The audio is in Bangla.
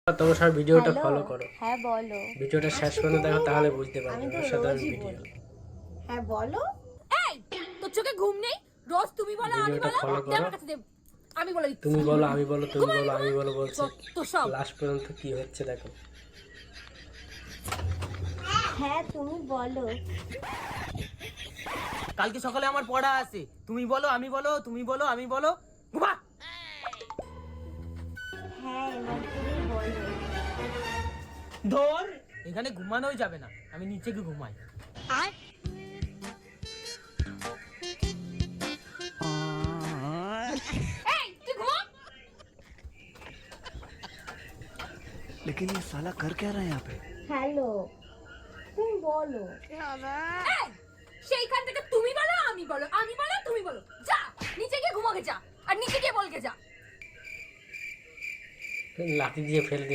তোমার সব ভিডিওটা হ্যালো, ফলো করো, হ্যাঁ বলো। ভিডিওটা শেষ পর্যন্ত দেখো, তাহলে বুঝতে পারবে আমি তো ওর সাথে রোজই ভিডিও বলি। হ্যাঁ বলো। এই তোর চোখে ঘুম নেই? রোজ তুমি বলো আমি ভিডিওটা বলো, ফলো দে করো। আমার কাছে দে। আমি বলে দিচ্ছি। তুমি বলো আমি বলো, তুমি ঘুমাবি বলো ঘুমা। আমি বলো বলছে। তো সব লাস্ট পর্যন্ত কি হচ্ছে দেখো। হ্যাঁ তুমি বলো। কালকে সকালে আমার পড়া আছে, তুমি বলো আমি বলো, তুমি বলো আমি বলো, ঘুমা। হ্যাঁ এবার তুমি বলো। ধর, এখানে ঘুমানোই যাবে না, আমি নিচে গিয়ে ঘুমাই। আর এই তুই ঘুমা। लेकिन ये साला कर क्या रहा है यहाँ पे? হ্যালো তুমি বলো। এই সেইখান থেকে তুমি বলো আমি বলো, আমি বলো তুমি বলো। যা নিচে গিয়ে ঘুমাকে যা, আর নিচে গিয়ে বলকে যা। লাঠি দিয়ে ফেল